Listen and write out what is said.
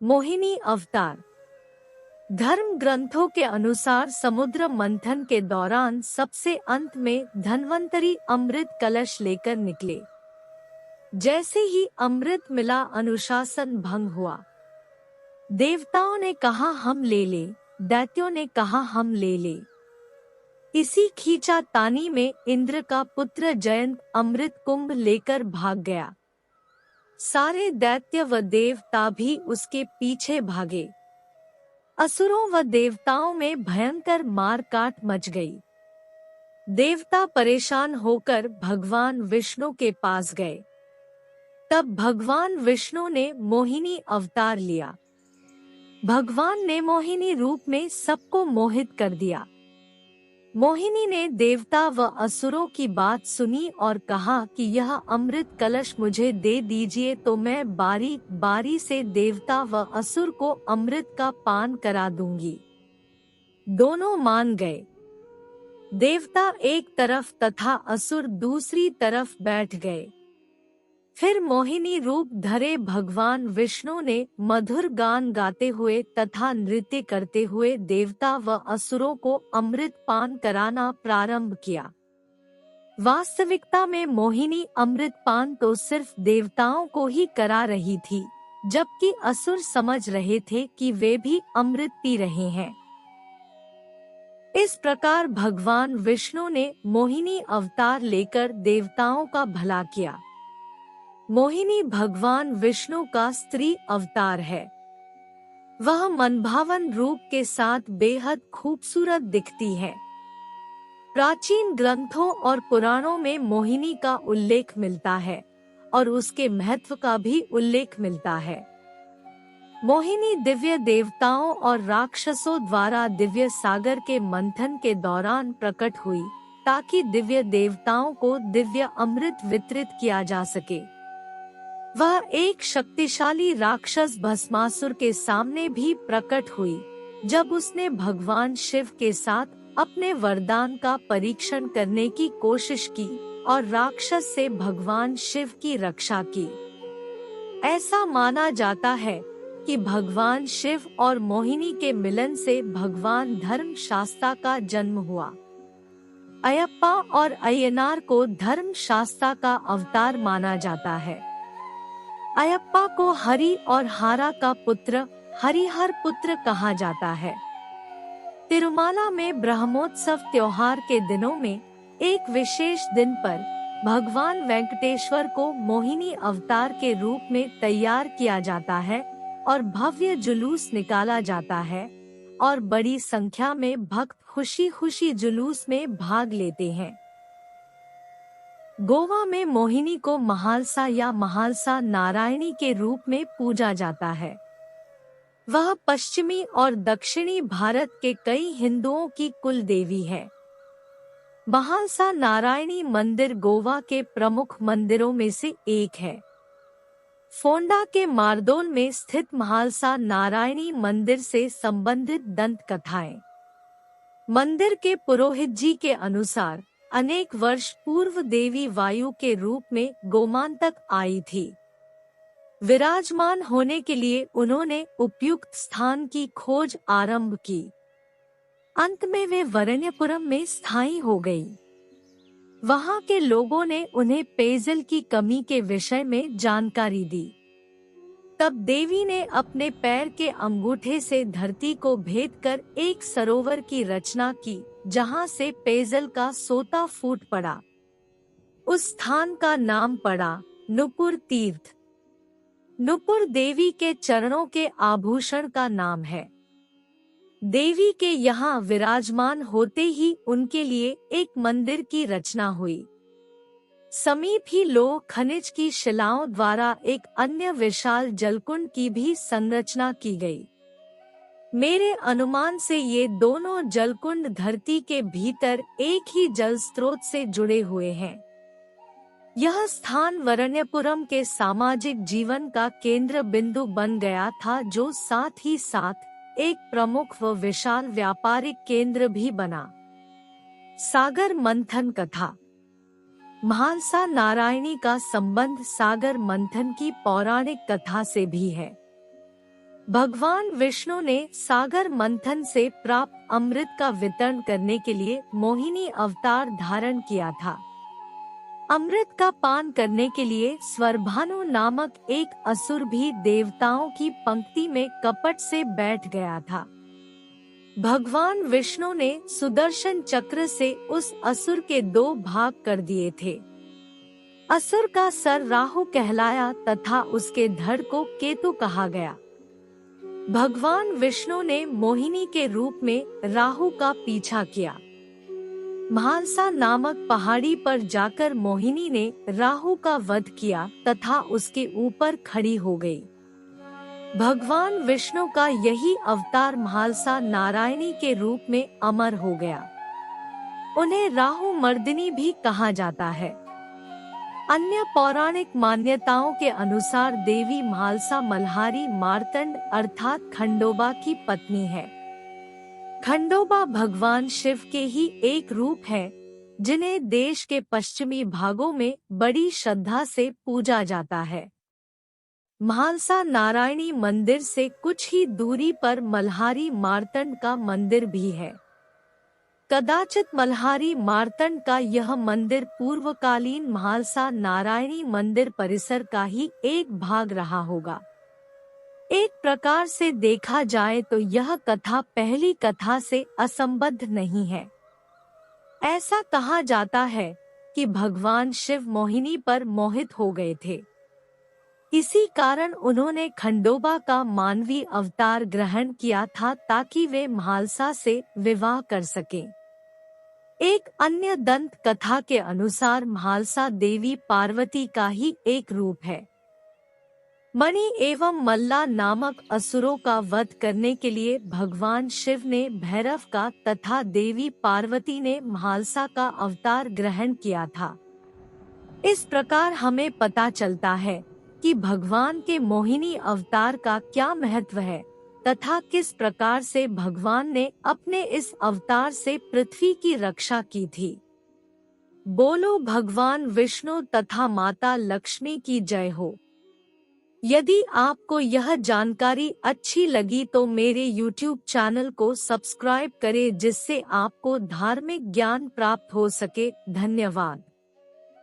मोहिनी अवतार। धर्म ग्रंथों के अनुसार समुद्र मंथन के दौरान सबसे अंत में धन्वंतरी अमृत कलश लेकर निकले। जैसे ही अमृत मिला अनुशासन भंग हुआ। देवताओं ने कहा हम ले ले, दैत्यों ने कहा हम ले ले। इसी खींचातानी में इंद्र का पुत्र जयंत अमृत कुंभ लेकर भाग गया। सारे दैत्य व देवता भी उसके पीछे भागे। असुरों व देवताओं में भयंकर मारकाट मच गई। देवता परेशान होकर भगवान विष्णु के पास गए। तब भगवान विष्णु ने मोहिनी अवतार लिया। भगवान ने मोहिनी रूप में सबको मोहित कर दिया। मोहिनी ने देवता व असुरों की बात सुनी और कहा कि यह अमृत कलश मुझे दे दीजिए तो मैं बारी बारी से देवता व असुर को अमृत का पान करा दूंगी। दोनों मान गए। देवता एक तरफ तथा असुर दूसरी तरफ बैठ गए। फिर मोहिनी रूप धरे भगवान विष्णु ने मधुर गान गाते हुए तथा नृत्य करते हुए देवता व असुरों को अमृत पान कराना प्रारंभ किया। वास्तविकता में मोहिनी अमृत पान तो सिर्फ देवताओं को ही करा रही थी, जबकि असुर समझ रहे थे कि वे भी अमृत पी रहे हैं। इस प्रकार भगवान विष्णु ने मोहिनी अवतार लेकर देवताओं का भला किया। मोहिनी भगवान विष्णु का स्त्री अवतार है। वह मनभावन रूप के साथ बेहद खूबसूरत दिखती है। प्राचीन ग्रंथों और पुराणों में मोहिनी का उल्लेख मिलता है और उसके महत्व का भी उल्लेख मिलता है। मोहिनी दिव्य देवताओं और राक्षसों द्वारा दिव्य सागर के मंथन के दौरान प्रकट हुई, ताकि दिव्य देवताओं को दिव्य अमृत वितरित किया जा सके। वह एक शक्तिशाली राक्षस भस्मासुर के सामने भी प्रकट हुई, जब उसने भगवान शिव के साथ अपने वरदान का परीक्षण करने की कोशिश की और राक्षस से भगवान शिव की रक्षा की। ऐसा माना जाता है कि भगवान शिव और मोहिनी के मिलन से भगवान धर्मशास्ता का जन्म हुआ। अयप्पा और अय्यनार को धर्मशास्ता का अवतार माना जाता है। अयप्पा को हरि और हारा का पुत्र हरिहर पुत्र कहा जाता है। तिरुमाला में ब्रह्मोत्सव त्योहार के दिनों में एक विशेष दिन पर भगवान वेंकटेश्वर को मोहिनी अवतार के रूप में तैयार किया जाता है और भव्य जुलूस निकाला जाता है और बड़ी संख्या में भक्त खुशी खुशी जुलूस में भाग लेते हैं। गोवा में मोहिनी को महालसा या महालसा नारायणी के रूप में पूजा जाता है। वह पश्चिमी और दक्षिणी भारत के कई हिंदुओं की कुल देवी है। महालसा नारायणी मंदिर गोवा के प्रमुख मंदिरों में से एक है। फोंडा के मारदोल में स्थित महालसा नारायणी मंदिर से संबंधित दंत कथाएं। मंदिर के पुरोहित जी के अनुसार अनेक वर्ष पूर्व देवी वायु के रूप में गोमांतक आई थी। विराजमान होने के लिए उन्होंने उपयुक्त स्थान की खोज आरंभ की। अंत में वे वरण्यपुरम में स्थायी हो गई। वहां के लोगों ने उन्हें पेयजल की कमी के विषय में जानकारी दी। तब देवी ने अपने पैर के अंगूठे से धरती को भेदकर एक सरोवर की रचना की, जहां से पेयजल का सोता फूट पड़ा। उस स्थान का नाम पड़ा नुपुर तीर्थ। नुपुर देवी के चरणों के आभूषण का नाम है। देवी के यहाँ विराजमान होते ही उनके लिए एक मंदिर की रचना हुई। समीप ही लोह खनिज की शिलाओं द्वारा एक अन्य विशाल जलकुंड की भी संरचना की गई। मेरे अनुमान से ये दोनों जलकुंड धरती के भीतर एक ही जल स्रोत से जुड़े हुए हैं। यह स्थान वरण्यपुरम के सामाजिक जीवन का केंद्र बिंदु बन गया था, जो साथ ही साथ एक प्रमुख व विशाल व्यापारिक केंद्र भी बना। सागर मंथन कथा। महालसा नारायणी का संबंध सागर मंथन की पौराणिक कथा से भी है। भगवान विष्णु ने सागर मंथन से प्राप्त अमृत का वितरण करने के लिए मोहिनी अवतार धारण किया था। अमृत का पान करने के लिए स्वरभानु नामक एक असुर भी देवताओं की पंक्ति में कपट से बैठ गया था। भगवान विष्णु ने सुदर्शन चक्र से उस असुर के 2 भाग कर दिए थे। असुर का सर राहु कहलाया तथा उसके धड़ को केतु कहा गया। भगवान विष्णु ने मोहिनी के रूप में राहु का पीछा किया। महालसा नामक पहाड़ी पर जाकर मोहिनी ने राहु का वध किया तथा उसके ऊपर खड़ी हो गई। भगवान विष्णु का यही अवतार महालसा नारायणी के रूप में अमर हो गया। उन्हें राहु मर्दिनी भी कहा जाता है। अन्य पौराणिक मान्यताओं के अनुसार देवी महालसा मल्हारी मार्तंड अर्थात खंडोबा की पत्नी है। खंडोबा भगवान शिव के ही एक रूप है, जिन्हें देश के पश्चिमी भागों में बड़ी श्रद्धा से पूजा जाता है। महालसा नारायणी मंदिर से कुछ ही दूरी पर मल्हारी मार्तंड का मंदिर भी है। कदाचित मल्हारी मार्तंड का यह मंदिर पूर्वकालीन महालसा नारायणी मंदिर परिसर का ही एक भाग रहा होगा। एक प्रकार से देखा जाए तो यह कथा पहली कथा से असंबद्ध नहीं है। ऐसा कहा जाता है कि भगवान शिव मोहिनी पर मोहित हो गए थे। इसी कारण उन्होंने खंडोबा का मानवीय अवतार ग्रहण किया था ताकि वे महालसा से विवाह कर सकें। एक अन्य दंत कथा के अनुसार महालसा देवी पार्वती का ही एक रूप है। मणि एवं मल्ला नामक असुरों का वध करने के लिए भगवान शिव ने भैरव का तथा देवी पार्वती ने महालसा का अवतार ग्रहण किया था। इस प्रकार हमें पता चलता है कि भगवान के मोहिनी अवतार का क्या महत्व है तथा किस प्रकार से भगवान ने अपने इस अवतार से पृथ्वी की रक्षा की थी। बोलो भगवान विष्णु तथा माता लक्ष्मी की जय हो। यदि आपको यह जानकारी अच्छी लगी तो मेरे YouTube चैनल को सब्सक्राइब करें, जिससे आपको धार्मिक ज्ञान प्राप्त हो सके। धन्यवाद।